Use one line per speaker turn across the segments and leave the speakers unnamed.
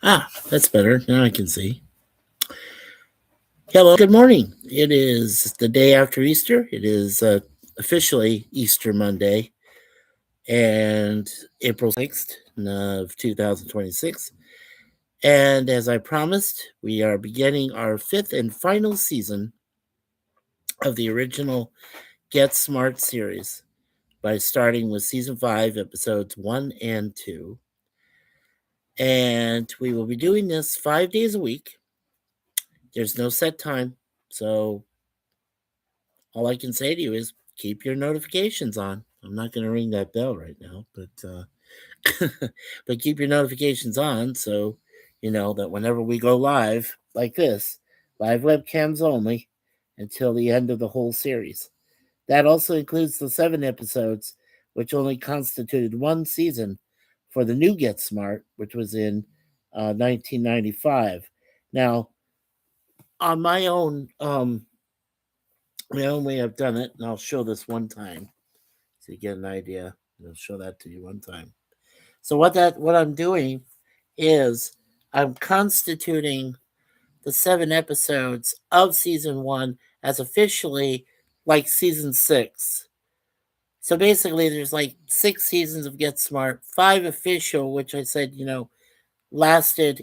That's better. Now I can see. Yeah, well, good morning. It is the day after Easter. It is officially Easter Monday and April 6th of 2026. And as I promised, we are beginning our fifth and final season of the original Get Smart series by starting with season 5, episodes 1 and 2. And we will be doing this 5 days a week. There's no set time. So all I can say to you is keep your notifications on. I'm not going to ring that bell right now, but keep your notifications on so you know that whenever we go live like this, live webcams only until the end of the whole series. That also includes the 7 episodes, which only constituted one season for the new Get Smart, which was in 1995. Now, on my own way I've done it, and I'll show this one time so you get an idea. I'll show that to you one time. So what I'm doing is I'm constituting the 7 episodes of season 1 as officially like season 6. So basically, there's like 6 seasons of Get Smart, 5 official, which I said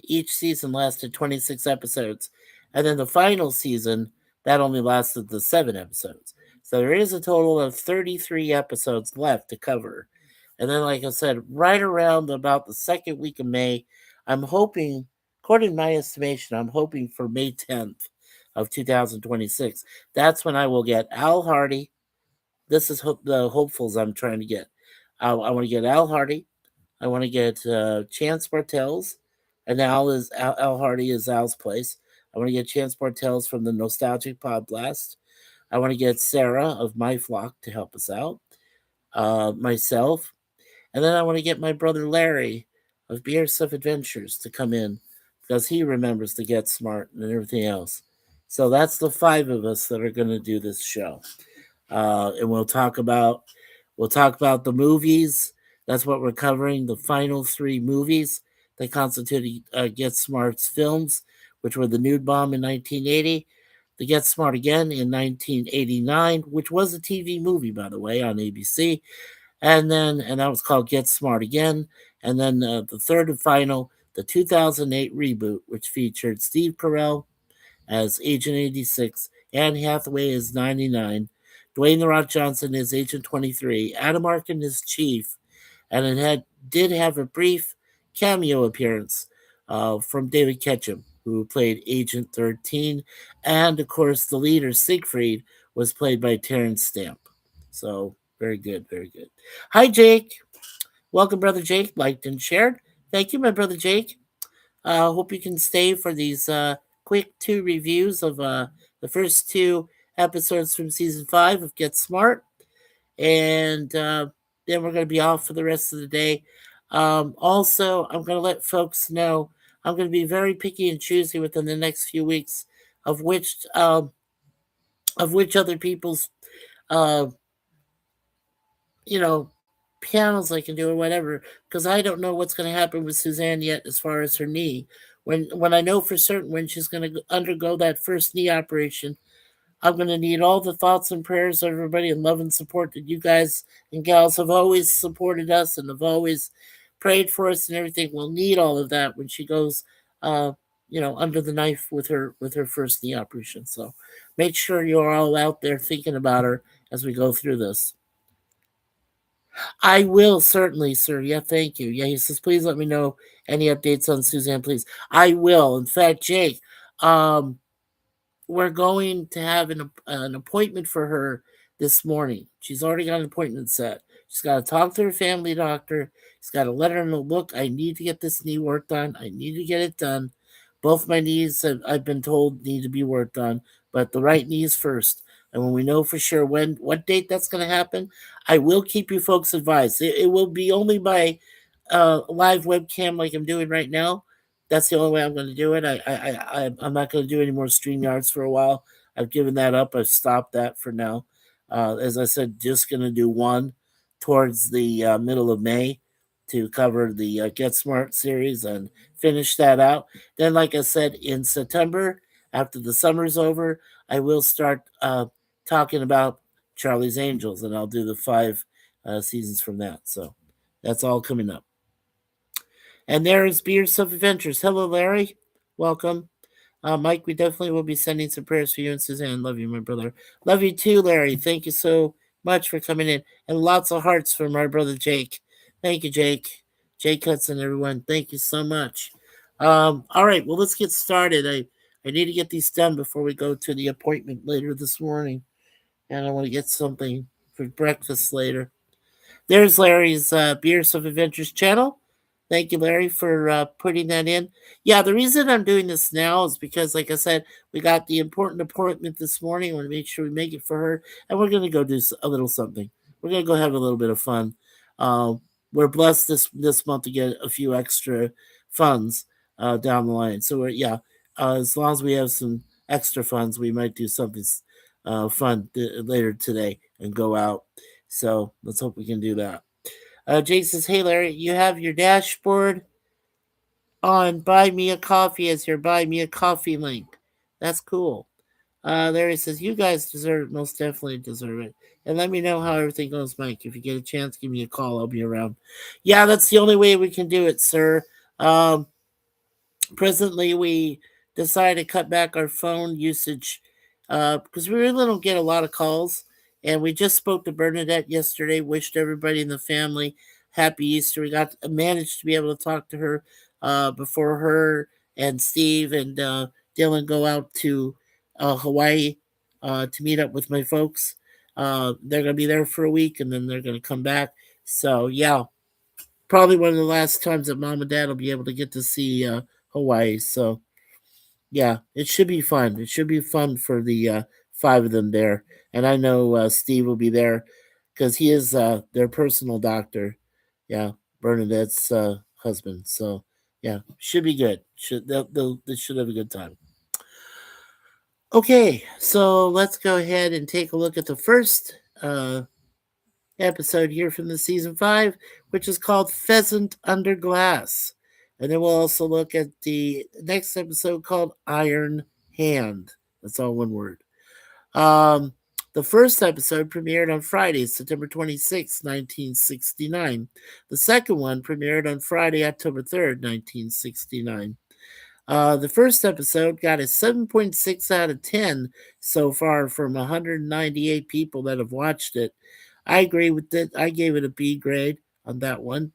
each season lasted 26 episodes, and then the final season that only lasted the 7 episodes. So there is a total of 33 episodes left to cover. And then, like I said, right around about the second week of May, I'm hoping, according to my estimation, I'm hoping for May 10th of 2026. That's when I will get Al Hardy. This is the hopefuls I'm trying to get. I want to get Al Hardy. I want to get Chance Bartels, and Al Hardy is Al's place. I want to get Chance Bartels from the Nostalgic Pod Blast. I want to get Sarah of My Flock to help us out. Myself, and then I want to get my brother Larry of Beer Stuff Adventures to come in because he remembers to get smart and everything else. So that's the 5 of us that are going to do this show, and we'll talk about the movies. That's what we're covering. The final 3 movies that constituted Get Smart's films, which were the Nude Bomb in 1980, the Get Smart Again in 1989, which was a TV movie, by the way, on ABC, and that was called Get Smart Again. And then the third and final, the 2008 reboot, which featured Steve Carell as Agent 86, Anne Hathaway as 99, Dwayne The Rock Johnson as Agent 23, Adam Arkin as Chief, and did have a brief cameo appearance from David Ketchum, who played Agent 13, and of course the leader Siegfried was played by Terrence Stamp. So very good, very good. Hi, Jake. Welcome, brother Jake. Liked and shared. Thank you, my brother Jake. Hope you can stay for these quick 2 reviews of the first 2 episodes from season 5 of Get Smart, and then we're going to be off for the rest of the day. Also, I'm going to let folks know I'm going to be very picky and choosy within the next few weeks of which other people's uh, you know panels I can do or whatever, because I don't know what's going to happen with Suzanne yet as far as her knee. When I know for certain when she's going to undergo that first knee operation, I'm going to need all the thoughts and prayers of everybody and love and support that you guys and gals have always supported us and have always prayed for us and everything. We'll need all of that when she goes, uh, under the knife with her first knee operation. So make sure you're all out there thinking about her as we go through this. I will certainly, sir. Yeah, thank you. Yeah, he says, please let me know any updates on Suzanne, please. I will. In fact, Jake, um, we're going to have an appointment for her this morning. She's already got an appointment set. She's got to talk to her family doctor. She's got to let her know, look, I need to get this knee worked on. I need to get it done. Both my knees, I've been told, need to be worked on, but the right knee is first. And when we know for sure what date that's going to happen, I will keep you folks advised. It will be only by live webcam like I'm doing right now. That's the only way I'm going to do it. I'm not going to do any more StreamYards for a while. I've given that up. I've stopped that for now. As I said, just going to do one towards the middle of May to cover the Get Smart series and finish that out. Then, like I said, in September, after the summer's over, I will start talking about Charlie's Angels, and I'll do the 5 seasons from that. So that's all coming up. And there is Beers of Adventures. Hello, Larry. Welcome. Mike, we definitely will be sending some prayers for you and Suzanne. Love you, my brother. Love you too, Larry. Thank you so much for coming in. And lots of hearts for my brother Jake. Thank you, Jake. Jake Hudson, everyone. Thank you so much. All right, well, let's get started. I need to get these done before we go to the appointment later this morning. And I want to get something for breakfast later. There's Larry's Beers of Adventures channel. Thank you, Larry, for putting that in. Yeah, the reason I'm doing this now is because, like I said, we got the important appointment this morning. I want to make sure we make it for her, and we're going to go do a little something. We're going to go have a little bit of fun. We're blessed this month to get a few extra funds down the line. So as long as we have some extra funds, we might do something fun later today and go out. So let's hope we can do that. Jake says, "Hey Larry, you have your dashboard on Buy Me a Coffee as your Buy Me a Coffee link. That's cool." Larry says, "You guys deserve it. Most definitely deserve it. And let me know how everything goes, Mike. If you get a chance, give me a call. I'll be around." Yeah, that's the only way we can do it, sir. Presently, we decided to cut back our phone usage because we really don't get a lot of calls. And we just spoke to Bernadette yesterday, wished everybody in the family happy Easter. We managed to be able to talk to her before her and Steve and Dylan go out to Hawaii to meet up with my folks. They're going to be there for a week and then they're going to come back. So, yeah, probably one of the last times that mom and dad will be able to get to see Hawaii. So, yeah, it should be fun. It should be fun for the 5 of them there. And I know Steve will be there because he is their personal doctor. Yeah, Bernadette's husband. So, yeah, should be good. They should have a good time. Okay, so let's go ahead and take a look at the first episode here from the season 5, which is called Pheasant Under Glass. And then we'll also look at the next episode called Iron Hand. That's all one word. The first episode premiered on Friday, September 26, 1969. The second one premiered on Friday, October 3rd, 1969. The first episode got a 7.6 out of 10 so far from 198 people that have watched it. I agree with it. I gave it a B grade on that one.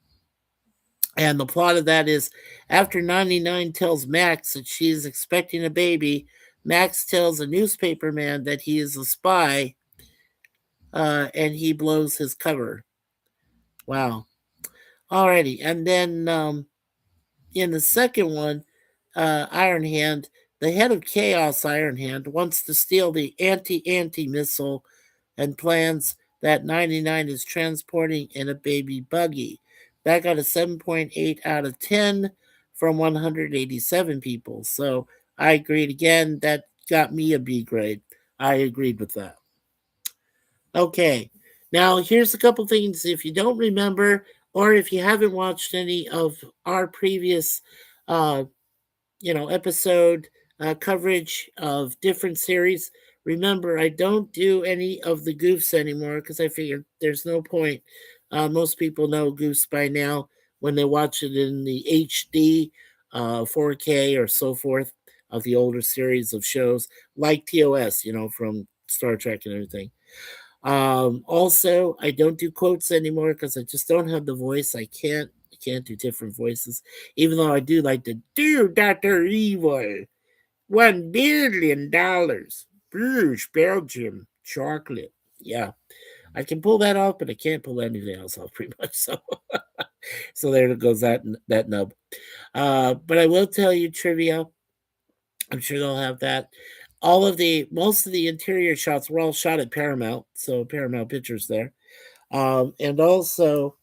And the plot of that is after 99 tells Max that she is expecting a baby, Max tells a newspaper man that he is a spy and he blows his cover. Wow. Alrighty. And then in the second one, Ironhand, the head of Chaos Ironhand, wants to steal the anti missile and plans that 99 is transporting in a baby buggy. That got a 7.8 out of 10 from 187 people. So I agreed again. That got me a B grade. I agreed with that. Okay. Now, here's a couple things. If you don't remember, or if you haven't watched any of our previous episode coverage of different series. Remember, I don't do any of the goofs anymore because I figured there's no point. Most people know goofs by now when they watch it in the HD, 4K, or so forth of the older series of shows like TOS, from Star Trek and everything. Also, I don't do quotes anymore because I just don't have the voice. I can't do different voices, even though I do like to do Dr. Evil. $1 billion. Bruges, Belgium, chocolate. Yeah, I can pull that off, but I can't pull anything else off pretty much. So there goes that nub. But I will tell you trivia. I'm sure they'll have that. Most of the interior shots were all shot at Paramount, so Paramount Pictures there. And also,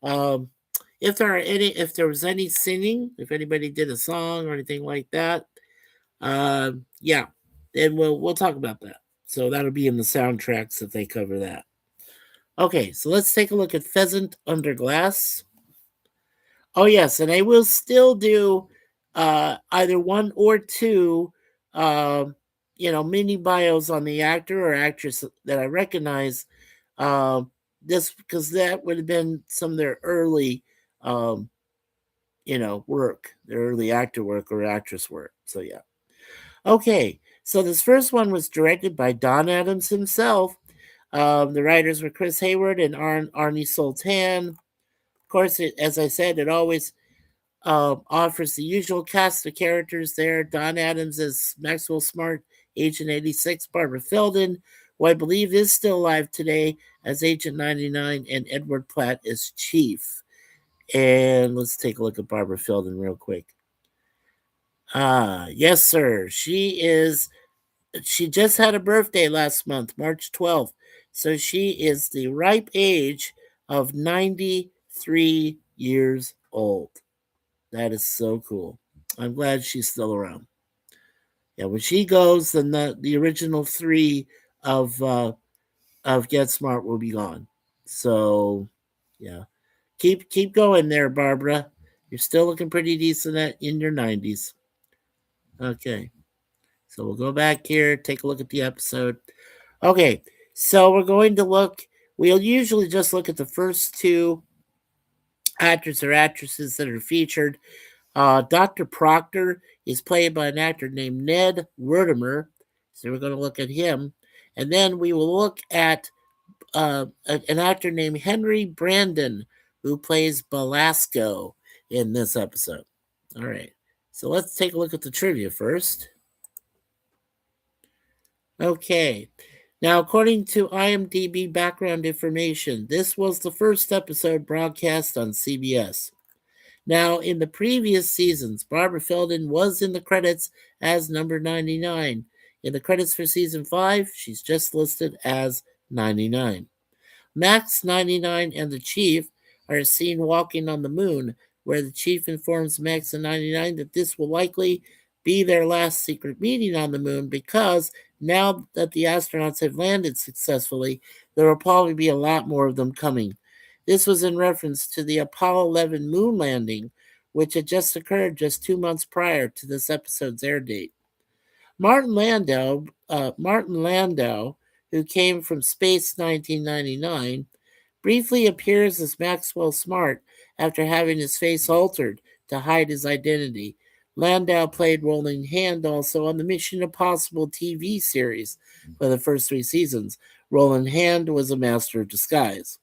if there was any singing, if anybody did a song or anything like that, yeah, then we'll talk about that. So that'll be in the soundtracks if they cover that. Okay, so let's take a look at Pheasant Under Glass. Oh yes, and I will still do either one or two, um, mini bios on the actor or actress that I recognize. Um, this because that would have been some of their early, um, work, their early actor work or actress work. So yeah. Okay, so this first one was directed by Don Adams himself. The writers were Chris Hayward and Arnie Sultan. Of course, as I said, it always offers the usual cast of characters there. Don Adams as Maxwell Smart, Agent 86, Barbara Feldon, who I believe is still alive today, as Agent 99, and Edward Platt as Chief. And let's take a look at Barbara Feldon real quick. Yes, sir. She just had a birthday last month, March 12th. So she is the ripe age of 93 years old. That is so cool. I'm glad she's still around. Yeah, when she goes, then the original three of Get Smart will be gone. So, yeah, keep going there, Barbara. You're still looking pretty decent in your 90s. Okay, so we'll go back here, take a look at the episode. Okay, so we're going to look. We'll usually just look at the first two actors or actresses that are featured. Dr. Proctor is played by an actor named Ned Werdimer. So we're going to look at him. And then we will look at an actor named Henry Brandon, who plays Belasco in this episode. All right. So let's take a look at the trivia first. Okay. Now, according to IMDb background information, this was the first episode broadcast on CBS. Now, in the previous seasons, Barbara Feldon was in the credits as number 99. In the credits for season 5, she's just listed as 99. Max 99 and the Chief are seen walking on the moon, where the Chief informs Max and 99 that this will likely be their last secret meeting on the moon because now that the astronauts have landed successfully, there will probably be a lot more of them coming. This was in reference to the Apollo 11 moon landing, which had just occurred just 2 months prior to this episode's air date. Martin Landau, who came from Space 1999, briefly appears as Maxwell Smart after having his face altered to hide his identity. Landau played Rolling Hand also on the Mission Impossible TV series for the first 3 seasons. Rolling Hand was a master of disguise.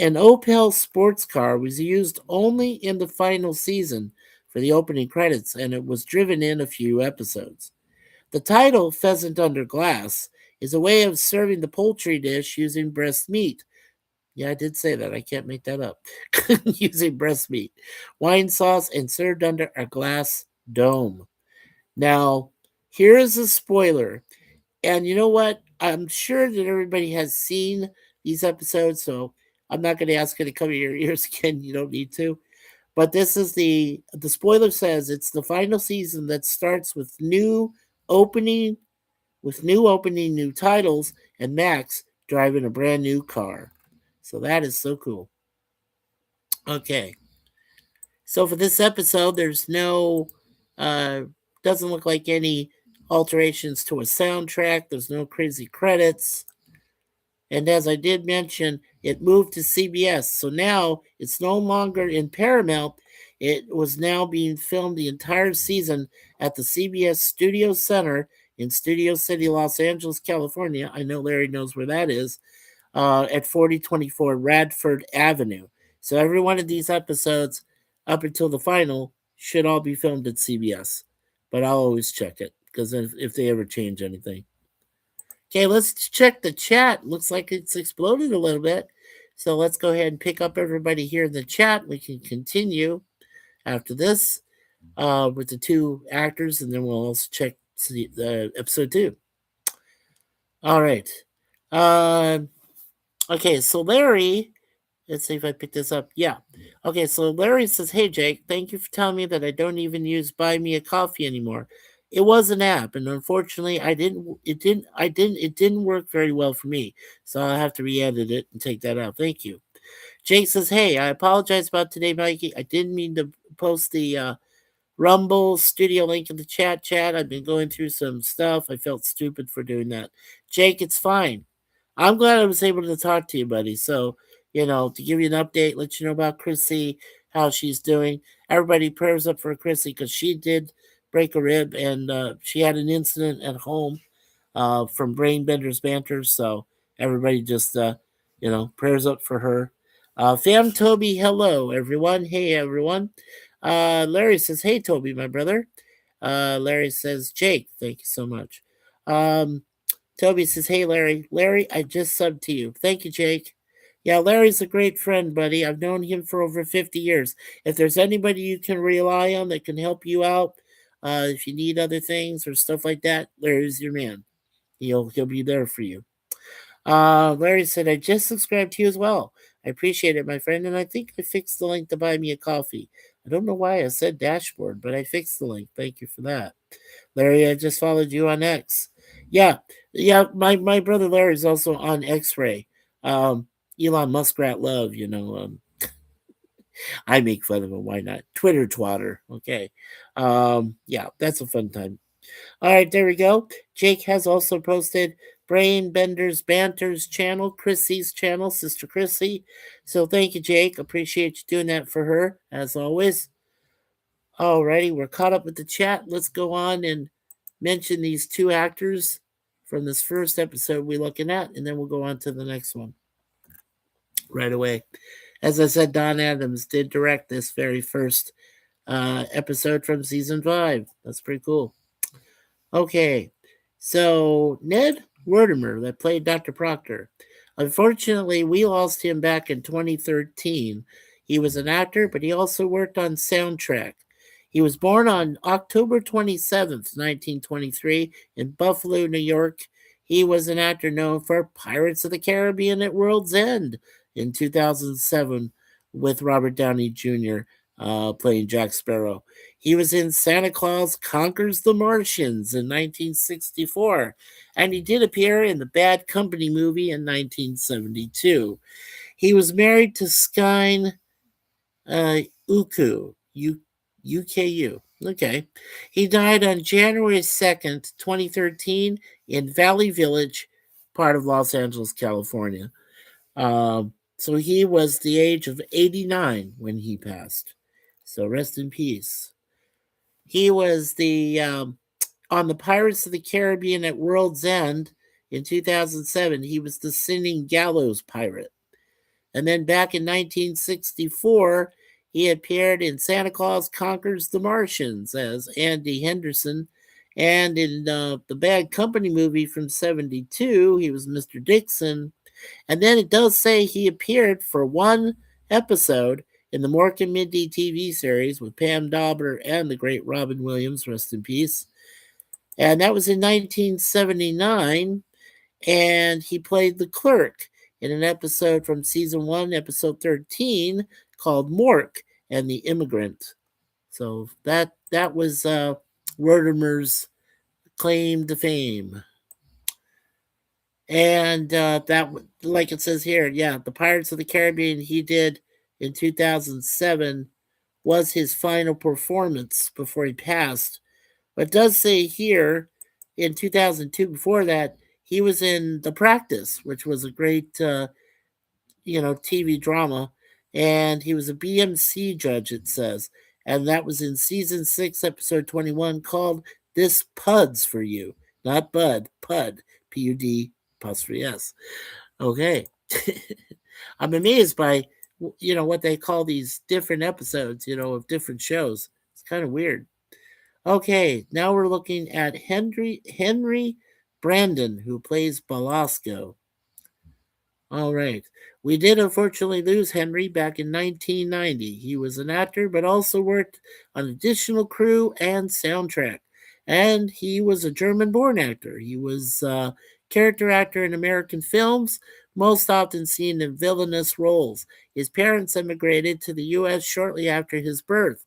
An Opel sports car was used only in the final season for the opening credits, and it was driven in a few episodes. The title, Pheasant Under Glass, is a way of serving the poultry dish using breast meat. Yeah, I did say that. I can't make that up. Using breast meat, wine sauce, and served under a glass dome. Now, here is a spoiler. And you know what? I'm sure that everybody has seen these episodes, so I'm not going to ask you to cover your ears again. You don't need to. But this is the spoiler says it's the final season that starts with opening, new opening, new titles, and Max driving a brand new car. So that is so cool. Okay. So for this episode, there's no, doesn't look like any alterations to a soundtrack. There's no crazy credits. And as I did mention, it moved to CBS. So now it's no longer in Paramount. It was now being filmed the entire season at the CBS Studio Center in Studio City, Los Angeles, California. I know Larry knows where that is, at 4024 Radford Avenue. So every one of these episodes, up until the final, should all be filmed at CBS. But I'll always check it because if they ever change anything. Okay, let's check the chat. Looks like it's exploded a little bit. So let's go ahead and pick up everybody here in the chat. We can continue after this with the two actors, and then we'll also check the episode 2. All right. Okay, so Larry, let's see if I pick this up. Yeah. Okay, so Larry says, "Hey Jake, thank you for telling me that I don't even use Buy Me a Coffee anymore. It was an app, and unfortunately, it didn't work very well for me. So I'll have to re-edit it and take that out. Thank you." Jake says, "Hey, I apologize about today, Mikey. I didn't mean to post the Rumble studio link in the chat. I've been going through some stuff. I felt stupid for doing that. Jake, it's fine. I'm glad I was able to talk to you, buddy. So, to give you an update, let you know about Chrissy, how she's doing. Everybody prayers up for Chrissy because she did break a rib and she had an incident at home from Brain Benders Banter. So everybody just, prayers up for her. Fam Toby, hello, everyone. Hey, everyone. Larry says, hey, Toby, my brother. Larry says, Jake, thank you so much. Toby says, hey, Larry. Larry, I just subbed to you. Thank you, Jake. Yeah, Larry's a great friend, buddy. I've known him for over 50 years. If there's anybody you can rely on that can help you out, if you need other things or stuff like that, Larry's your man. He'll be there for you. Larry said, I just subscribed to you as well. I appreciate it, my friend, and I think I fixed the link to buy me a coffee. I don't know why I said dashboard, but I fixed the link. Thank you for that. Larry, I just followed you on X. Yeah, my brother Larry is also on X-Ray. Elon Muskrat love, I make fun of him. Why not? Twitter twatter. Okay. Yeah, that's a fun time. All right, there we go. Jake has also posted Brain Benders Banter's channel, Chrissy's channel, Sister Chrissy. So thank you, Jake. Appreciate you doing that for her, as always. Alrighty, we're caught up with the chat. Let's go on and mention these two actors from this first episode we're looking at, and then we'll go on to the next one right away. As I said, Don Adams did direct this very first episode from season 5. That's pretty cool. Okay, so Ned Werdimer, that played Dr. Proctor, unfortunately, we lost him back in 2013. He was an actor, but he also worked on soundtrack. He was born on October 27th, 1923, in Buffalo, New York. He was an actor known for Pirates of the Caribbean at World's End in 2007 with Robert Downey Jr. Playing Jack Sparrow. He was in Santa Claus Conquers the Martians in 1964, and he did appear in the Bad Company movie in 1972. He was married to Skine Uku, UKU. Okay. He died on January 2nd, 2013, in Valley Village, part of Los Angeles, California. So he was the age of 89 when he passed. So rest in peace. He was on the Pirates of the Caribbean at World's End in 2007. He was the singing gallows pirate. And then back in 1964, he appeared in Santa Claus Conquers the Martians as Andy Henderson. And in the Bad Company movie from 72, he was Mr. Dixon. And then it does say he appeared for one episode in the Mork and Mindy TV series with Pam Dauber and the great Robin Williams, rest in peace. And that was in 1979. And he played the clerk in an episode from season 1, episode 13, called Mork and the Immigrant. So that was Werdimer's claim to fame. And that, like it says here, yeah, the Pirates of the Caribbean he did in 2007 was his final performance before he passed. But it does say here in 2002, before that, he was in The Practice, which was a great, TV drama. And he was a BMC judge, it says. And that was in season 6, episode 21, called This Pud's for You. Not Bud, Pud, P-U-D, apostrophe S. Okay. I'm amazed by, what they call these different episodes, of different shows. It's kind of weird. Okay, now we're looking at Henry Brandon, who plays Belasco. All right. We did unfortunately lose Henry back in 1990. He was an actor, but also worked on additional crew and soundtrack. And he was a German born actor. He was a character actor in American films, most often seen in villainous roles. His parents immigrated to the U.S. shortly after his birth.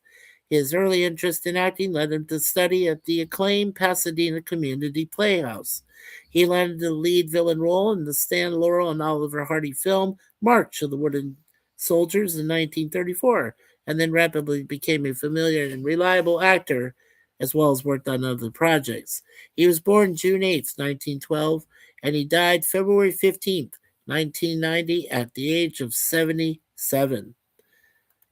His early interest in acting led him to study at the acclaimed Pasadena Community Playhouse. He landed the lead villain role in the Stan Laurel and Oliver Hardy film March of the Wooden Soldiers in 1934, and then rapidly became a familiar and reliable actor, as well as worked on other projects. He was born June 8th, 1912, and he died February 15th, 1990, at the age of 77.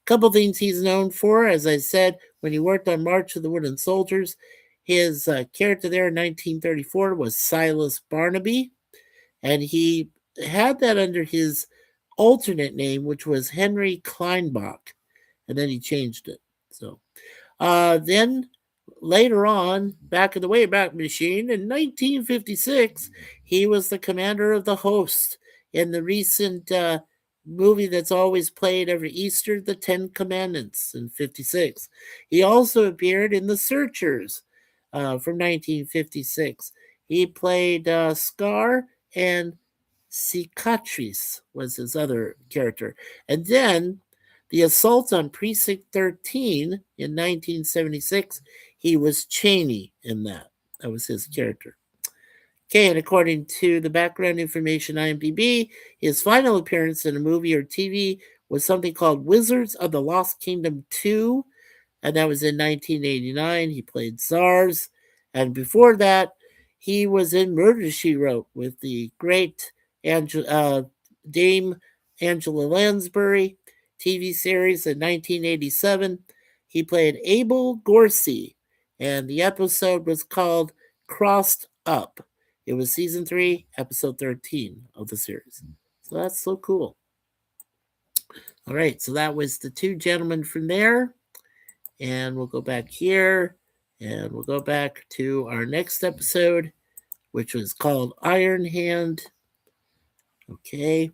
Couple things he's known for, as I said, when he worked on March of the Wooden Soldiers, his character there in 1934 was Silas Barnaby, and he had that under his alternate name, which was Henry Kleinbach, and then he changed it. So then later on, back in the Wayback Machine in 1956, he was the commander of the Host in the recent movie that's always played every Easter, The Ten Commandments in 56. He also appeared in The Searchers from 1956. He played Scar, and Cicatrice was his other character. And then the assault on Precinct 13 in 1976, he was Cheney in that. That was his character. Okay, and according to the background information IMDb, his final appearance in a movie or TV was something called Wizards of the Lost Kingdom 2, and that was in 1989. He played Czars, and before that, he was in Murder She Wrote with the great Dame Angela Lansbury TV series in 1987. He played Abel Gorsey, and the episode was called Crossed Up. It was season 3, episode 13 of the series. So that's so cool. All right, so that was the two gentlemen from there. And we'll go back here and we'll go back to our next episode, which was called Ironhand. Okay.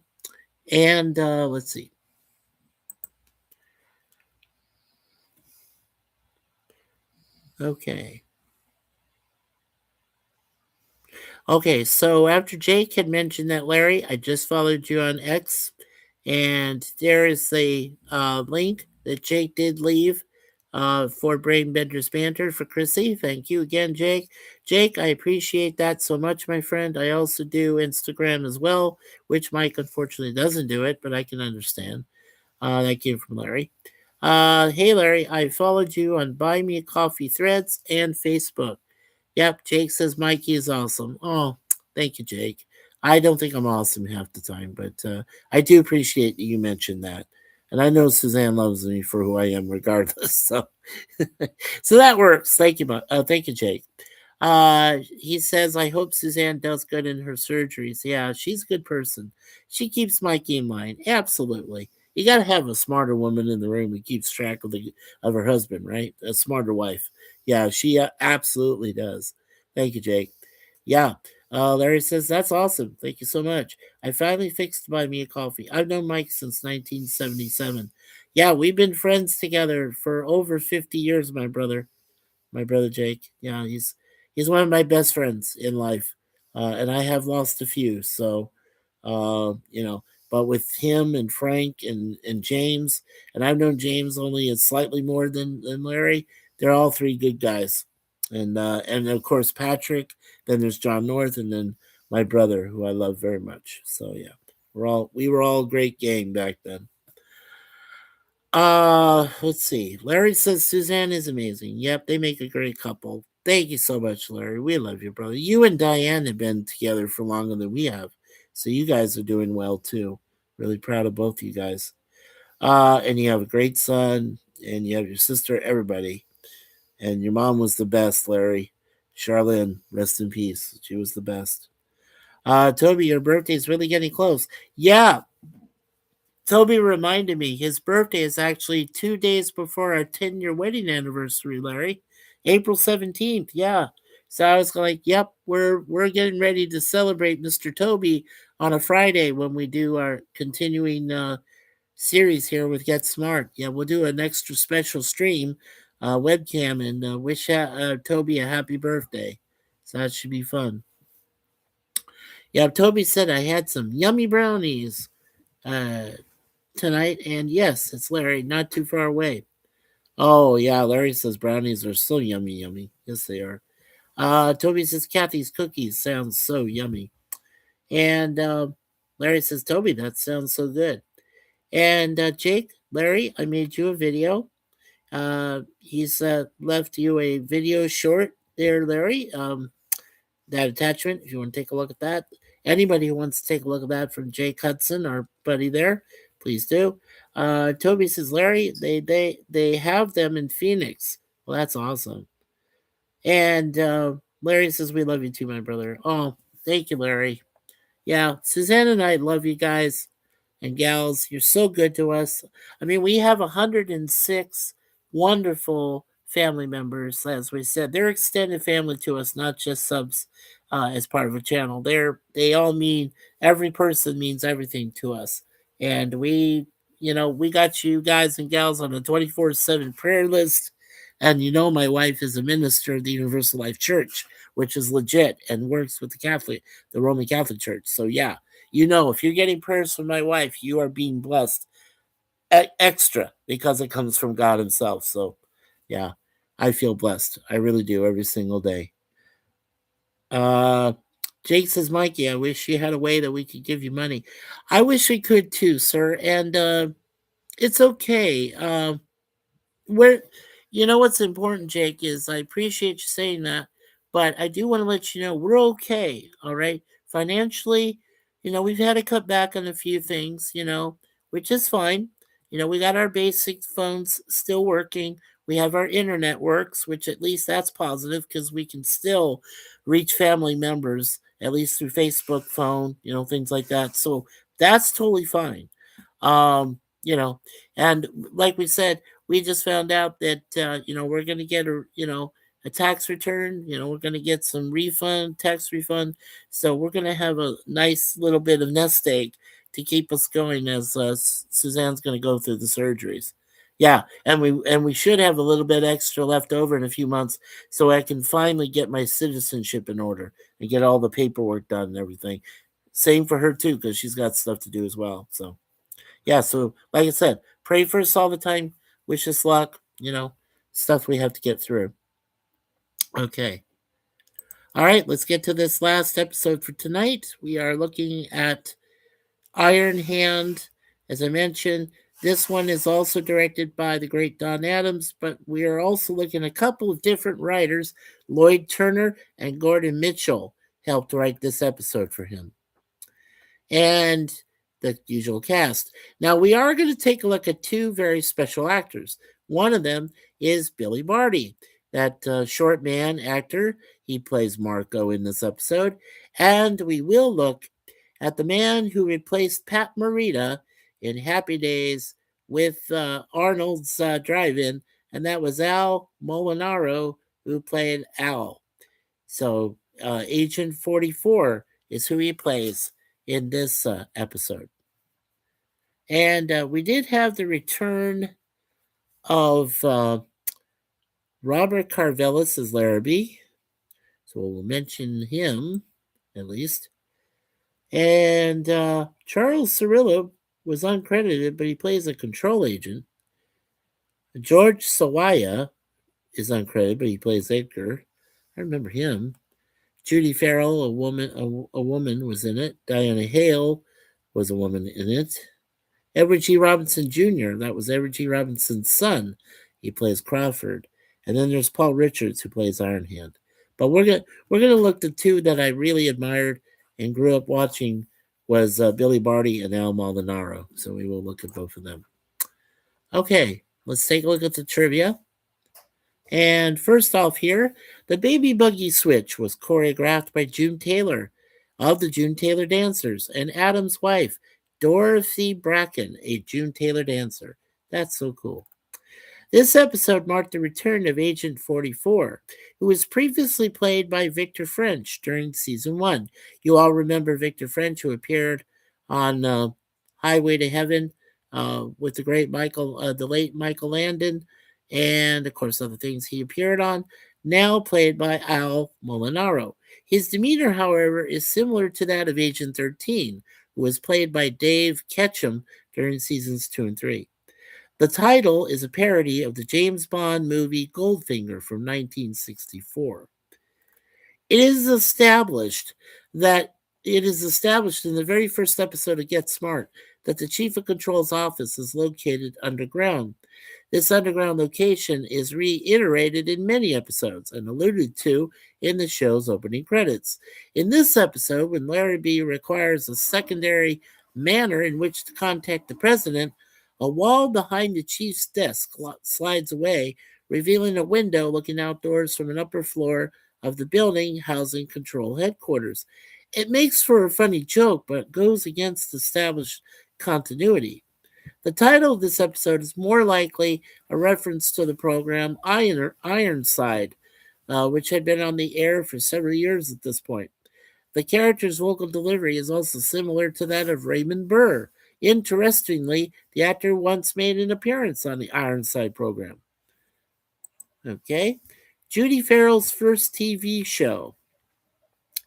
And let's see. Okay. Okay, so after Jake had mentioned that, Larry, I just followed you on X, and there is a link that Jake did leave for Brainbender's Banter for Chrissy. Thank you again, Jake. Jake, I appreciate that so much, my friend. I also do Instagram as well, which Mike unfortunately doesn't do it, but I can understand. That came from Larry. Hey, Larry, I followed you on Buy Me a Coffee Threads and Facebook. Yep, Jake says Mikey is awesome. Oh, thank you, Jake. I don't think I'm awesome half the time, but I do appreciate that you mentioned that. And I know Suzanne loves me for who I am, regardless. So, so that works. Thank you, Jake. He says, I hope Suzanne does good in her surgeries. Yeah, she's a good person. She keeps Mikey in mind. Absolutely. You got to have a smarter woman in the room who keeps track of her husband, right? A smarter wife. Yeah, she absolutely does. Thank you, Jake. Yeah. Larry says, that's awesome. Thank you so much. I finally fixed Buy Me a Coffee. I've known Mike since 1977. Yeah, we've been friends together for over 50 years, my brother Jake. Yeah, he's one of my best friends in life, and I have lost a few. So, you know, but with him and Frank and James, and I've known James only a slightly more than Larry. They're all three good guys, and of course Patrick. Then there's John North, and then my brother, who I love very much. So yeah, we were all a great gang back then. Let's see. Larry says Suzanne is amazing. Yep, they make a great couple. Thank you so much, Larry. We love you, brother. You and Diane have been together for longer than we have. So you guys are doing well too. Really proud of both you guys. And you have a great son, and you have your sister, everybody. And your mom was the best, Larry. Charlene, rest in peace. She was the best. Toby, your birthday is really getting close. Yeah, Toby reminded me his birthday is actually 2 days before our 10-year wedding anniversary, Larry. April 17th, yeah. So I was like, yep, we're getting ready to celebrate Mr. Toby on a Friday when we do our continuing series here with Get Smart. Yeah, we'll do an extra special stream, webcam, and wish Toby a happy birthday. So that should be fun. Yeah, Toby said I had some yummy brownies. Tonight, and yes, it's Larry, not too far away. Oh yeah, Larry says brownies are so yummy, yummy. Yes, they are. Toby says Kathy's cookies sounds so yummy, and Larry says Toby, that sounds so good. And Jake, Larry, I made you a video. He's left you a video short there, Larry. That attachment, if you want to take a look at that. Anybody who wants to take a look at that from Jake Hudson, our buddy there, please do. Toby says, Larry, they have them in Phoenix. Well, that's awesome. And Larry says, we love you too, my brother. Oh, thank you, Larry. Yeah, Suzanne and I love you guys and gals. You're so good to us. I mean, we have 106 wonderful family members, as we said. They're extended family to us, not just subs as part of a channel. They all mean, every person means everything to us. And we got you guys and gals on a 24/7 prayer list. And my wife is a minister of the Universal Life Church, which is legit and works with the Roman Catholic Church. So yeah, if you're getting prayers from my wife, you are being blessed extra because it comes from God Himself. So, yeah, I feel blessed. I really do every single day. Uh, Jake says, Mikey, I wish you had a way that we could give you money. I wish we could too, sir. And it's okay. Where what's important, Jake, is I appreciate you saying that, but I do want to let you know we're okay. All right, financially, we've had to cut back on a few things, which is fine. We got our basic phones still working. We have our internet works, which at least that's positive because we can still reach family members at least through Facebook phone, things like that. So that's totally fine. And like we said, we just found out that we're going to get a tax return. We're going to get some tax refund. So we're going to have a nice little bit of nest egg to keep us going as Suzanne's going to go through the surgeries. Yeah, and we should have a little bit extra left over in a few months, so I can finally get my citizenship in order and get all the paperwork done and everything. Same for her too, because she's got stuff to do as well. So yeah, so like I said, pray for us all the time. Wish us luck, stuff we have to get through. Okay. All right, let's get to this last episode for tonight. We are looking at Ironhand. As I mentioned, this one is also directed by the great Don Adams, but we are also looking at a couple of different writers. Lloyd Turner and Gordon Mitchell helped write this episode for him. And the usual cast. Now, we are going to take a look at two very special actors. One of them is Billy Barty, that short man actor. He plays Marco in this episode. And we will look at the man who replaced Pat Morita in Happy Days with Arnold's Drive-In, and that was Al Molinaro, who played Al. So, Agent 44 is who he plays in this episode. And we did have the return of Robert Carvelis as Larrabee. So we'll mention him at least. And Charles Cirillo was uncredited, but he plays a control agent. George Sawaya is uncredited, but he plays Edgar. I remember him. Judy Farrell, a woman was in it. Diana Hale was a woman in it. Edward G. Robinson Jr., that was Edward G. Robinson's son. He plays Crawford. And then there's Paul Richards, who plays Ironhand. But we're gonna look the two that I really admired and grew up watching was Billy Barty and Al Molinaro. So we will look at both of them. Okay, let's take a look at the trivia. And first off here, the Baby Buggy Switch was choreographed by June Taylor of the June Taylor Dancers and Adam's wife, Dorothy Bracken, a June Taylor dancer. That's so cool. This episode marked the return of Agent 44, who was previously played by Victor French during season 1. You all remember Victor French, who appeared on Highway to Heaven with the late Michael Landon, and of course other things he appeared on, now played by Al Molinaro. His demeanor, however, is similar to that of Agent 13, who was played by Dave Ketchum during seasons 2 and 3. The title is a parody of the James Bond movie Goldfinger from 1964. It is established in the very first episode of Get Smart that the Chief of Control's office is located underground. This underground location is reiterated in many episodes and alluded to in the show's opening credits. In this episode, when Larry B requires a secondary manner in which to contact the president, a wall behind the chief's desk slides away, revealing a window looking outdoors from an upper floor of the building housing control headquarters. It makes for a funny joke, but goes against established continuity. The title of this episode is more likely a reference to the program Ironside, which had been on the air for several years at this point. The character's vocal delivery is also similar to that of Raymond Burr. Interestingly, the actor once made an appearance on the Ironside program. Okay. Judy Farrell's first TV show.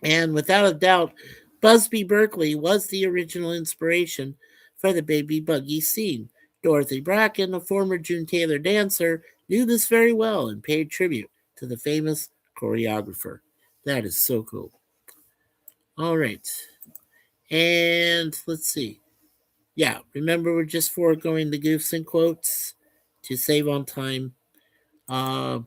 And without a doubt, Busby Berkeley was the original inspiration for the baby buggy scene. Dorothy Bracken, a former June Taylor dancer, knew this very well and paid tribute to the famous choreographer. That is so cool. All right. And let's see. Yeah, remember we're just foregoing the goofs and quotes to save on time. Uh,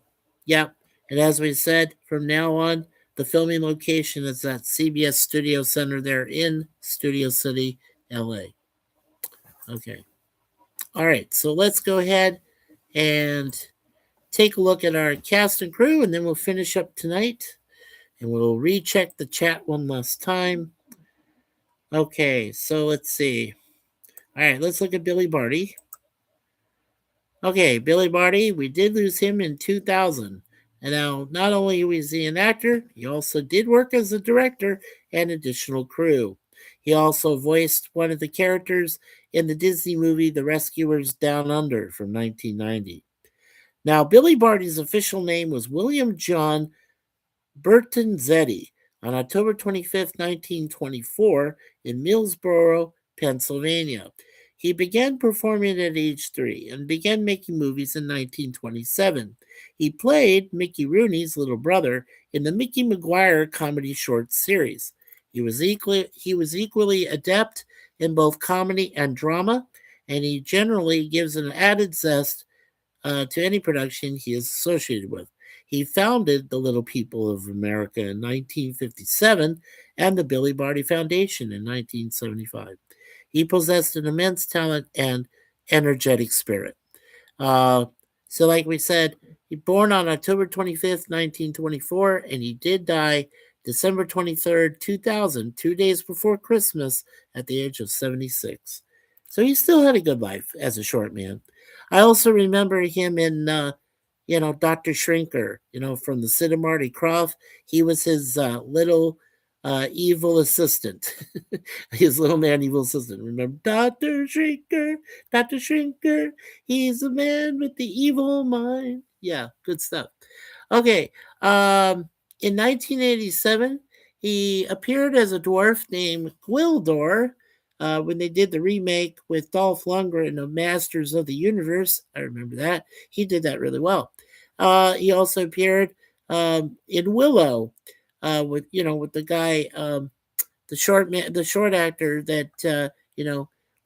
yeah, and as we said, from now on, the filming location is at CBS Studio Center there in Studio City, LA. Okay. All right, so let's go ahead and take a look at our cast and crew, and then we'll finish up tonight. And we'll recheck the chat one last time. Okay, so let's see. All right, let's look at Billy Barty. Okay, Billy Barty, we did lose him in 2000. And now, not only was he an actor, he also did work as a director and additional crew. He also voiced one of the characters in the Disney movie The Rescuers Down Under from 1990. Now, Billy Barty's official name was William John Bertonzetti on October 25th, 1924, in Millsboro, Pennsylvania. He began performing at age 3 and began making movies in 1927. He played Mickey Rooney's little brother in the Mickey Maguire comedy short series. He was equally adept in both comedy and drama, and he generally gives an added zest to any production he is associated with. He founded the Little People of America in 1957 and the Billy Barty Foundation in 1975. He possessed an immense talent and energetic spirit. Uh, so, like we said, he born on October 25th, 1924, and he did die December 23rd, 2000, 2 days before Christmas at the age of 76. So he still had a good life as a short man. I also remember him in, Dr. Shrinker, from the Sid and Marty Krofft. He was his little evil assistant, his little man evil assistant. Remember, Dr. Shrinker, Dr. Shrinker, he's a man with the evil mind. Yeah, good stuff. Okay, in 1987, he appeared as a dwarf named Gwildor when they did the remake with Dolph Lundgren of Masters of the Universe. I remember that. He did that really well. He also appeared in Willow with the guy, the short actor that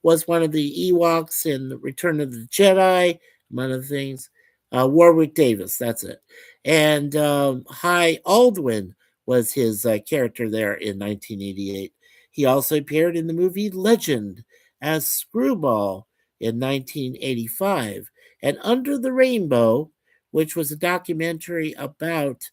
was one of the Ewoks in Return of the Jedi, among other things. Warwick Davis, that's it. And High Aldwin was his character there in 1988. He also appeared in the movie Legend as Screwball in 1985, and Under the Rainbow, which was a documentary about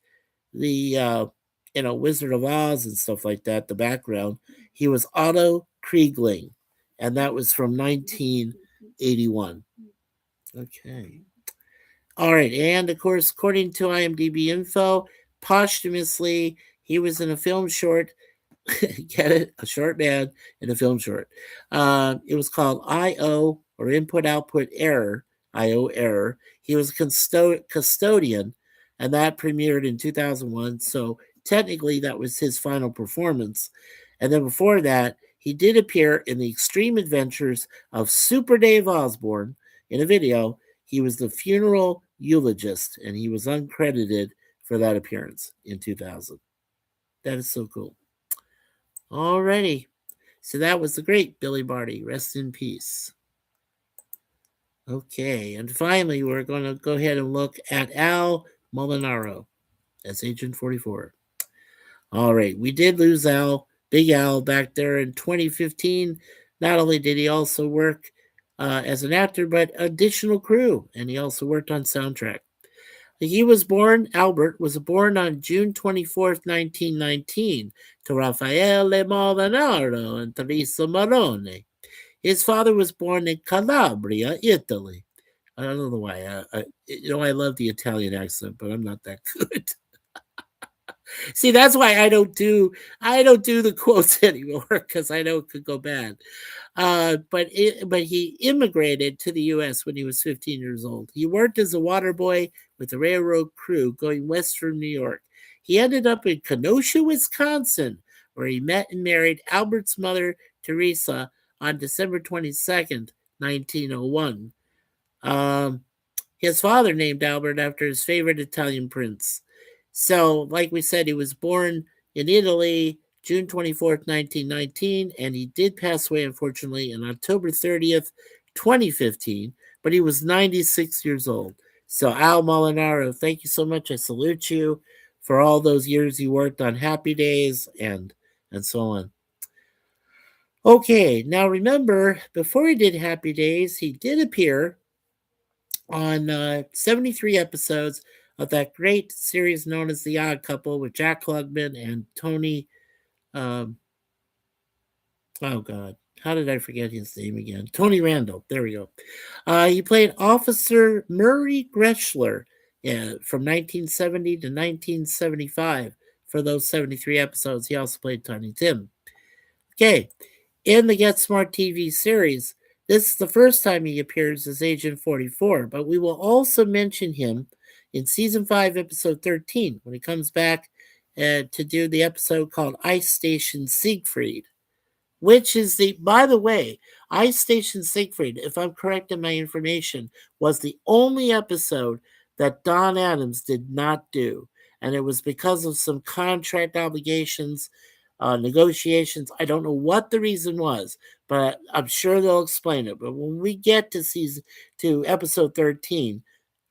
the Wizard of Oz and stuff like that. The background, he was Otto Kriegling, and that was from 1981. Okay. All right, and of course, according to IMDb info, posthumously he was in a film short. Get it? A short man in a film short. It was called I/O, or Input Output Error. I/O Error. He was a custodian, and that premiered in 2001. So technically, that was his final performance. And then before that, he did appear in the Extreme Adventures of Super Dave Osborne in a video. He was the funeral eulogist, and he was uncredited for that appearance in 2000. That is so cool. Alrighty. So that was the great Billy Barty. Rest in peace. Okay, and finally, we're going to go ahead and look at Al Molinaro as Agent 44. All right, we did lose Al, Big Al, back there in 2015. Not only did he also work as an actor, but additional crew, and he also worked on soundtrack. Albert was born on June 24th, 1919, to Raffaele Molinaro and Teresa Marone. His father was born in Calabria, Italy. I don't know why. I love the Italian accent, but I'm not that good. See, that's why I don't do the quotes anymore because I know it could go bad. But he immigrated to the U.S. when he was 15 years old. He worked as a water boy with the railroad crew going west from New York. He ended up in Kenosha, Wisconsin, where he met and married Albert's mother, Teresa, on December 22nd, 1901. Um, his father named Albert after his favorite Italian prince. So, like we said, he was born in Italy June 24th, 1919, and he did pass away, unfortunately, on October 30th, 2015, but he was 96 years old. So, Al Molinaro, thank you so much. I salute you for all those years you worked on Happy Days and so on. Okay, now remember, before he did Happy Days, he did appear on 73 episodes of that great series known as The Odd Couple with Jack Klugman and Tony. Um, oh, God. How did I forget his name again? Tony Randall. There we go. He played Officer Murray Grechler from 1970 to 1975 for those 73 episodes. He also played Tiny Tim. Okay, in the Get Smart TV series, this is the first time he appears as Agent 44, but we will also mention him in Season 5, Episode 13, when he comes back to do the episode called Ice Station Siegfried, which is by the way, Ice Station Siegfried, if I'm correct in my information, was the only episode that Don Adams did not do. And it was because of some contract obligations, negotiations. I don't know what the reason was, but I'm sure they'll explain it. But when we get to episode 13,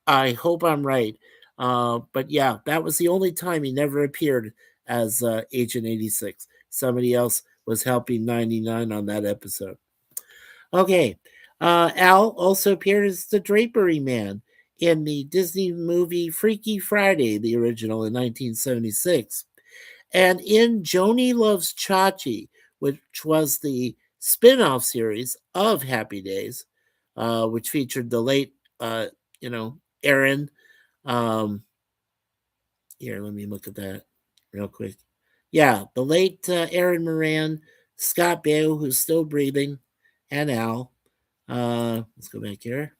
I hope I'm right. But yeah, that was the only time he never appeared as Agent 86. Somebody else was helping 99 on that episode. Okay. Al also appeared as the Drapery Man in the Disney movie Freaky Friday, the original in 1976. And in Joni Loves Chachi, which was the spin off series of Happy Days, which featured the late, Aaron. Um, Here, let me look at that real quick. Yeah, the late Aaron Moran, Scott Baio, who's still breathing, and Al. Let's go back here.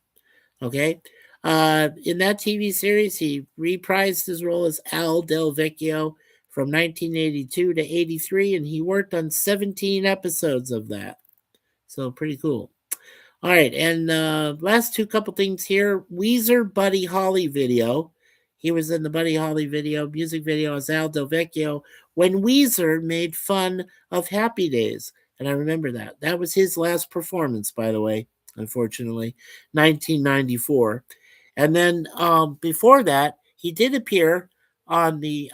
Okay. In that TV series, he reprised his role as Al Del Vecchio from 1982 to 83, and he worked on 17 episodes of that. So pretty cool. All right, and last two couple things here. Weezer Buddy Holly video. He was in the Buddy Holly music video as Al Del Vecchio when Weezer made fun of Happy Days. And I remember that. That was his last performance, by the way, unfortunately, 1994. And then before that, he did appear on the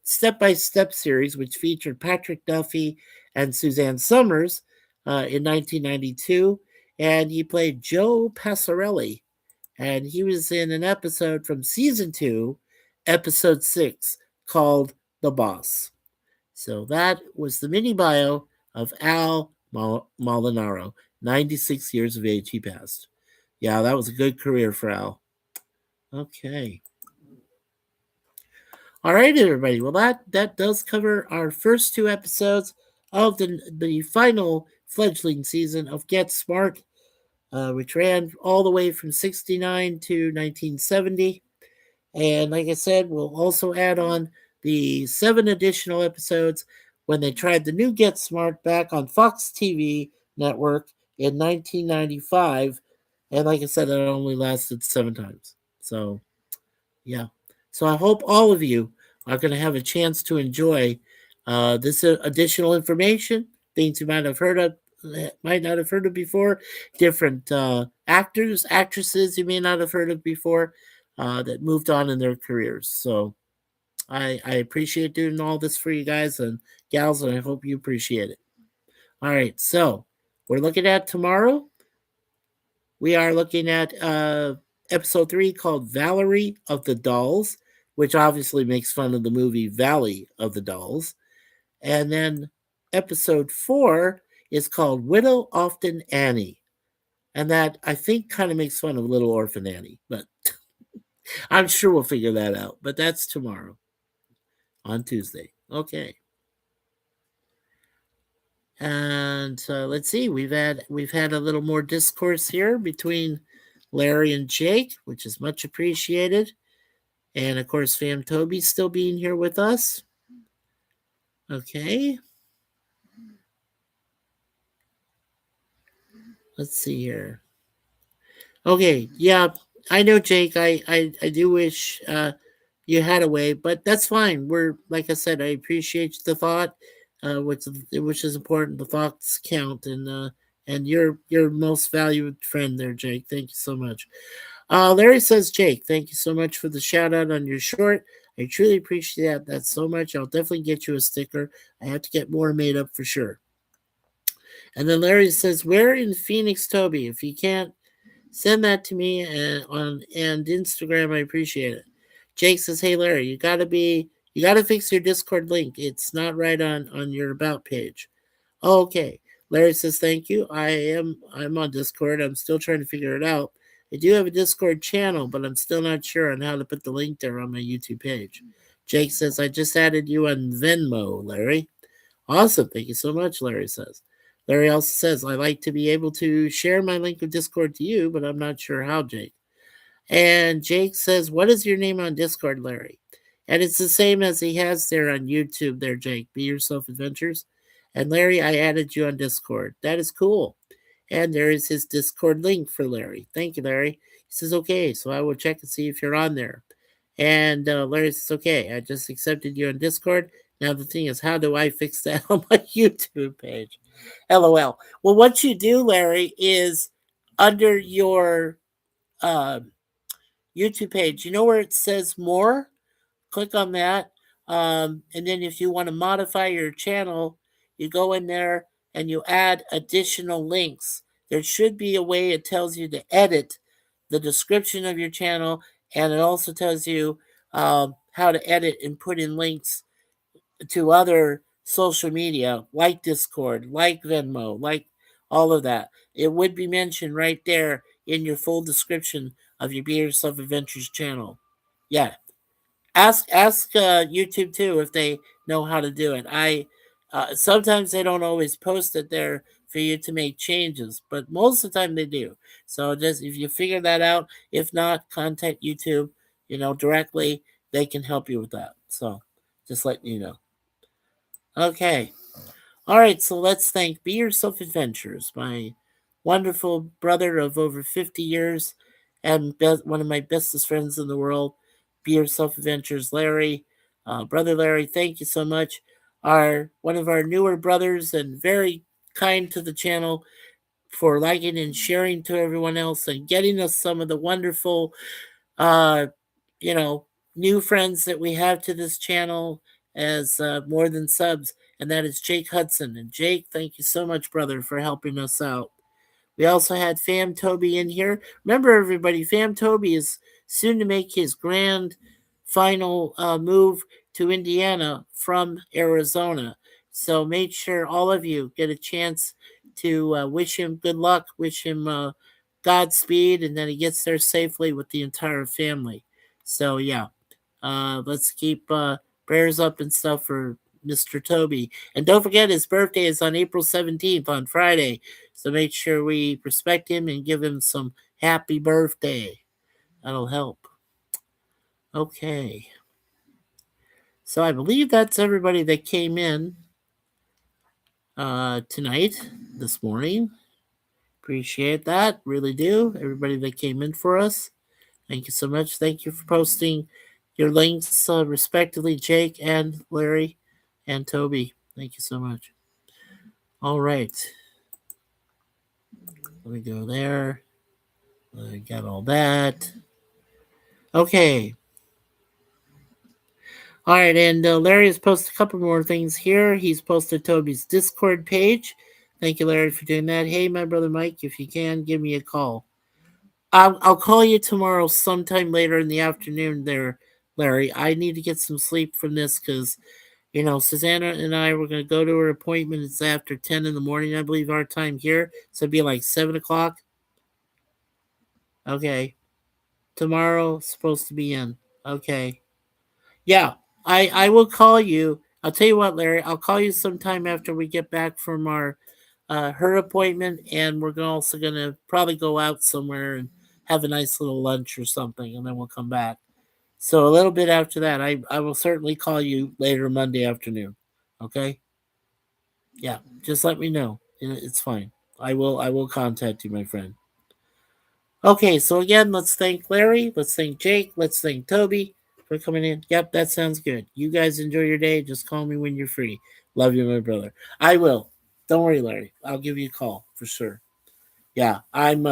Step by Step series, which featured Patrick Duffy and Suzanne Summers in 1992. And he played Joe Passarelli. And he was in an episode from season 2, episode 6, called The Boss. So that was the mini bio of Al Molinaro. 96 years of age he passed. Yeah, that was a good career for Al. Okay. All right, everybody. Well, that does cover our first two episodes of the final fledgling season of Get Smart, which ran all the way from 69 to 1970. And like I said, we'll also add on the 7 additional episodes when they tried the new Get Smart back on Fox TV network in 1995. And like I said, it only lasted 7 times. So, yeah. So I hope all of you are going to have a chance to enjoy this additional information things you might not have heard of before, different actors, actresses you may not have heard of before, that moved on in their careers. So I appreciate doing all this for you guys and gals, and I hope you appreciate it. All right, so we're looking at tomorrow. We are looking at episode 3 called Valerie of the Dolls, which obviously makes fun of the movie Valley of the Dolls. And then episode 4 is called Widow Often Annie. And that, I think, kind of makes fun of Little Orphan Annie, but I'm sure we'll figure that out. But that's tomorrow on Tuesday. Okay. And let's see, we've had a little more discourse here between Larry and Jake, which is much appreciated. And of course, Fam Toby's still being here with us. Okay. Let's see here. Okay, yeah, I know, Jake. I do wish you had a way, but that's fine. We're, like I said, I appreciate the thought, which is important. The thoughts count, and you're your most valued friend there, Jake. Thank you so much. Larry says, Jake, thank you so much for the shout out on your short. I truly appreciate that so much. I'll definitely get you a sticker. I have to get more made up for sure. And then Larry says, where in Phoenix, Toby? If you can't send that to me and Instagram, I appreciate it. Jake says, hey Larry, you gotta fix your Discord link. It's not right on your about page. Oh, okay. Larry says, thank you. I'm on Discord. I'm still trying to figure it out. I do have a Discord channel, but I'm still not sure on how to put the link there on my YouTube page. Jake says, I just added you on Venmo, Larry. Awesome. Thank you so much, Larry says. Larry also says, I like to be able to share my link of Discord to you, but I'm not sure how, Jake. And Jake says, what is your name on Discord, Larry? And it's the same as he has there on YouTube there, Jake. Be Yourself Adventures. And Larry, I added you on Discord. That is cool. And there is his Discord link for Larry. Thank you, Larry. He says, okay, so I will check and see if you're on there. And Larry says, okay, I just accepted you on Discord. Now the thing is, how do I fix that on my YouTube page? LOL. Well, what you do, Larry, is under your uh, YouTube page, you know where it says more? Click on that. And then if you want to modify your channel, you go in there and you add additional links. There should be a way it tells you to edit the description of your channel, and it also tells you how to edit and put in links to other social media like Discord, like Venmo, like all of that. It would be mentioned right there in your full description of your Be Yourself Adventures channel. Yeah, ask YouTube too if they know how to do it. I sometimes they don't always post it there for you to make changes, but most of the time they do. So just if you figure that out, if not, contact YouTube, directly. They can help you with that. So just letting you know. Okay. All right, so let's thank Be Yourself Adventures, my wonderful brother of over 50 years and one of my bestest friends in the world. Be Yourself Adventures, Larry. Brother Larry, thank you so much. One of our newer brothers and very kind to the channel for liking and sharing to everyone else and getting us some of the wonderful uh, you know, new friends that we have to this channel as more than subs, and that is Jake Hudson. And Jake, thank you so much, brother, for helping us out. We also had Fam Toby in here. Remember, everybody, Fam Toby is soon to make his grand final move to Indiana from Arizona. So make sure all of you get a chance to wish him good luck, wish him Godspeed, and that he gets there safely with the entire family. So, yeah, let's keep prayers up and stuff for Mr. Toby. And don't forget, his birthday is on April 17th on Friday. So make sure we respect him and give him some happy birthday. That'll help. Okay. So I believe that's everybody that came in tonight, this morning. Appreciate that. Really do. Everybody that came in for us. Thank you so much. Thank you for posting your links, respectively, Jake and Larry and Toby. Thank you so much. All right. Let me go there. I got all that. Okay. All right, and Larry has posted a couple more things here. He's posted Toby's Discord page. Thank you, Larry, for doing that. Hey, my brother Mike, if you can, give me a call. I'll call you tomorrow sometime later in the afternoon there, Larry. I need to get some sleep from this because, Susanna and I were going to go to her appointment. It's after 10 in the morning, I believe, our time here. So it'd be like 7 o'clock. Okay. Tomorrow, supposed to be in. Okay. Yeah, I will call you. I'll tell you what, Larry. I'll call you sometime after we get back from our her appointment, and we're also gonna probably go out somewhere and have a nice little lunch or something, and then we'll come back. So a little bit after that, I will certainly call you later Monday afternoon. Okay? Yeah, just let me know. It's fine. I will contact you, my friend. Okay, so again, let's thank Larry, let's thank Jake, let's thank Toby for coming in. Yep, that sounds good. You guys enjoy your day. Just call me when you're free. Love you, my brother. I will. Don't worry, Larry. I'll give you a call for sure. Yeah, I'm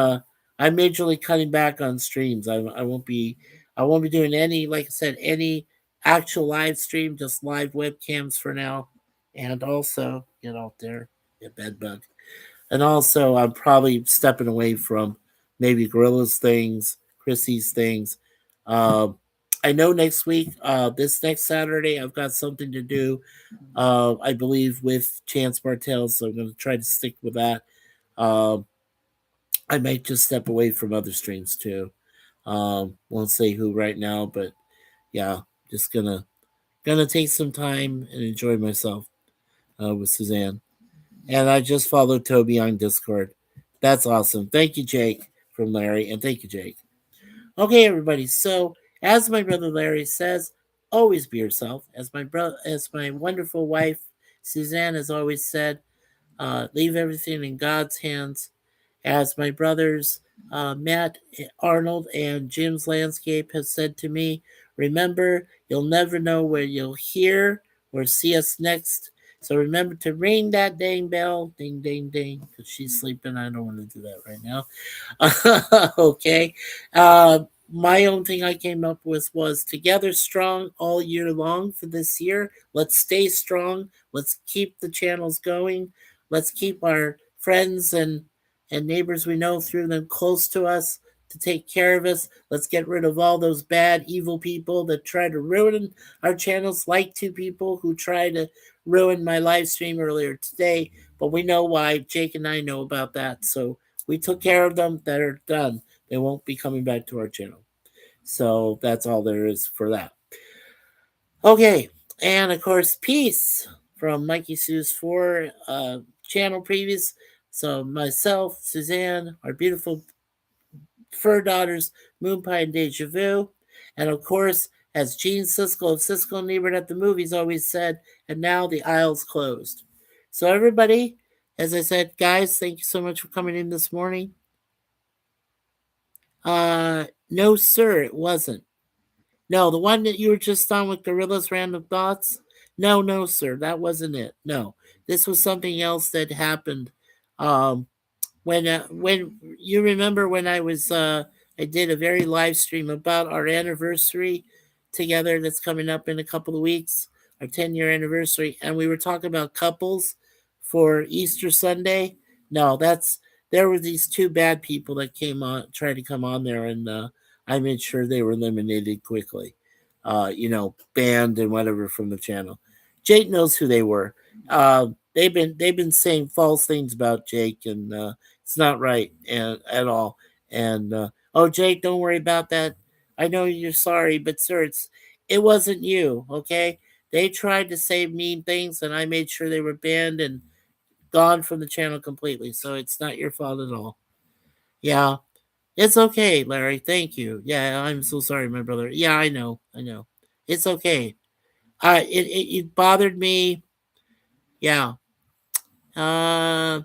majorly cutting back on streams. I won't be doing any, like I said, any actual live stream, just live webcams for now. And also, get out there, get bed bug. And also, I'm probably stepping away from maybe Gorilla's things, Chrissy's things. Um, I know next week, this next Saturday, I've got something to do. I believe with Chance Martell, so I'm going to try to stick with that. Um, I might just step away from other streams too. Won't say who right now, but yeah, just gonna take some time and enjoy myself with Suzanne. And I just followed Toby on Discord. That's awesome. Thank you, Jake, from Larry, and thank you, Jake. Okay, everybody. So, as my brother Larry says, always be yourself. As my wonderful wife Suzanne has always said, leave everything in God's hands. As my brothers Matt Arnold and Jim's Landscape has said to me, remember, you'll never know where you'll hear or see us next. So remember to ring that dang bell, ding, ding, ding, because she's sleeping. I don't want to do that right now. Okay. My own thing I came up with was together strong all year long for this year. Let's stay strong. Let's keep the channels going. Let's keep our friends and neighbors we know through them close to us to take care of us. Let's get rid of all those bad, evil people that try to ruin our channels, like two people who tried to ruin my live stream earlier today. But we know why. Jake and I know about that. So we took care of them. That are done. They won't be coming back to our channel. So that's all there is for that. Okay, and of course, peace from Mikey Sue's 4 channel previews. So myself, Suzanne, our beautiful fur daughters, Moonpie and Deja Vu, and of course, as Gene Siskel of Siskel and Ebert at the movies always said, and now the aisle's closed. So everybody, as I said, guys, thank you so much for coming in this morning. No, sir, it wasn't. No, the one that you were just on with Gorilla's Random Thoughts. No, no, sir, that wasn't it. No, this was something else that happened. Um, when you remember when I did a very live stream about our anniversary together that's coming up in a couple of weeks, our 10-year anniversary, and we were talking about couples for Easter Sunday. No, that's there were these two bad people that came on tried to come on there, and I made sure they were eliminated quickly. Banned and whatever from the channel. Jake knows who they were. They've been saying false things about Jake, and it's not right at all. And oh, Jake, don't worry about that. I know you're sorry, but sir, it wasn't you. Okay, they tried to say mean things, and I made sure they were banned and gone from the channel completely. So it's not your fault at all. Yeah, it's okay, Larry. Thank you. Yeah, I'm so sorry, my brother. Yeah, I know. I know. It's okay. It bothered me. Yeah. Uh,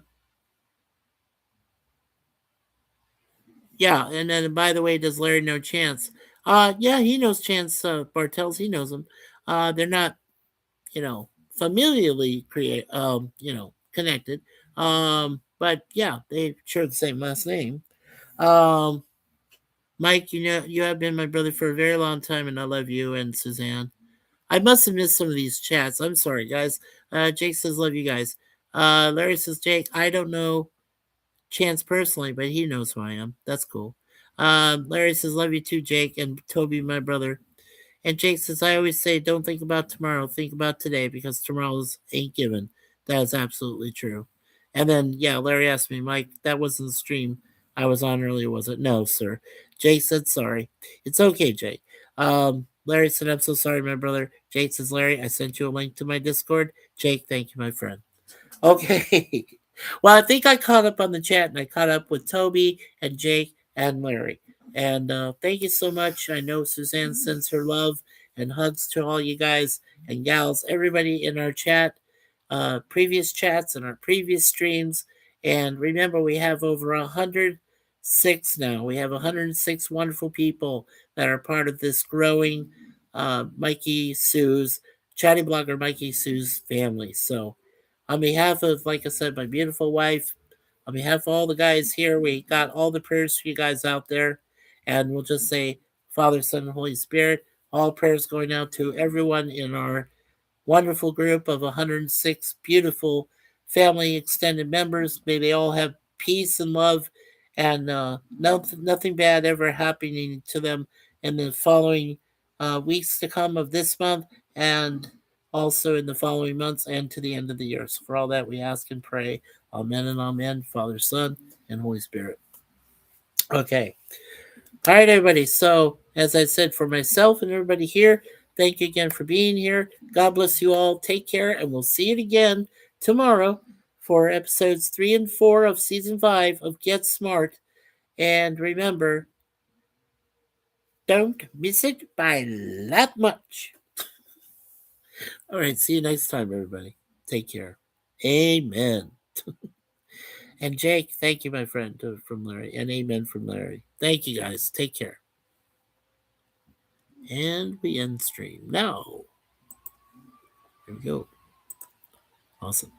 Yeah, and then by the way, does Larry know Chance? Yeah, he knows Chance Bartels. He knows him. They're not, familiarly create. connected. But yeah, they share the same last name. Um, Mike, you have been my brother for a very long time, and I love you and Suzanne. I must have missed some of these chats. I'm sorry, guys. Jake says, love you guys. Larry says, Jake, I don't know Chance personally, but he knows who I am. That's cool. Larry says, love you too, Jake. And Toby, my brother. And Jake says, I always say, don't think about tomorrow, think about today because tomorrow's ain't given. That is absolutely true. And then, yeah, Larry asked me, Mike, that wasn't the stream I was on earlier, was it? No, sir. Jake said, sorry. It's okay, Jake. Larry said, I'm so sorry, my brother. Jake says, Larry, I sent you a link to my Discord. Jake, thank you, my friend. Okay. Well, I think I caught up on the chat and I caught up with Toby and Jake and Larry. And thank you so much. I know Suzanne sends her love and hugs to all you guys and gals, everybody in our chat, previous chats and our previous streams. And remember, we have over 106 now. We have 106 wonderful people that are part of this growing Mikey Sue's, Chatty Blogger Mikey Sue's family. So, on behalf of, like I said, my beautiful wife, on behalf of all the guys here, we got all the prayers for you guys out there. And we'll just say, Father, Son, and Holy Spirit, all prayers going out to everyone in our wonderful group of 106 beautiful family extended members. May they all have peace and love and nothing bad ever happening to them in the following weeks to come of this month and also in the following months and to the end of the year. So for all that, we ask and pray. Amen and amen. Father, Son, and Holy Spirit. Okay. All right, everybody. So, as I said, for myself and everybody here, thank you again for being here. God bless you all. Take care, and we'll see you again tomorrow for episodes 3 and 4 of season 5 of Get Smart. And remember, don't miss it by that much. All right, see you next time, everybody. Take care. Amen. And Jake, thank you, my friend, from Larry. And amen from Larry. Thank you, guys. Take care. And we end stream now. Here we go. Awesome.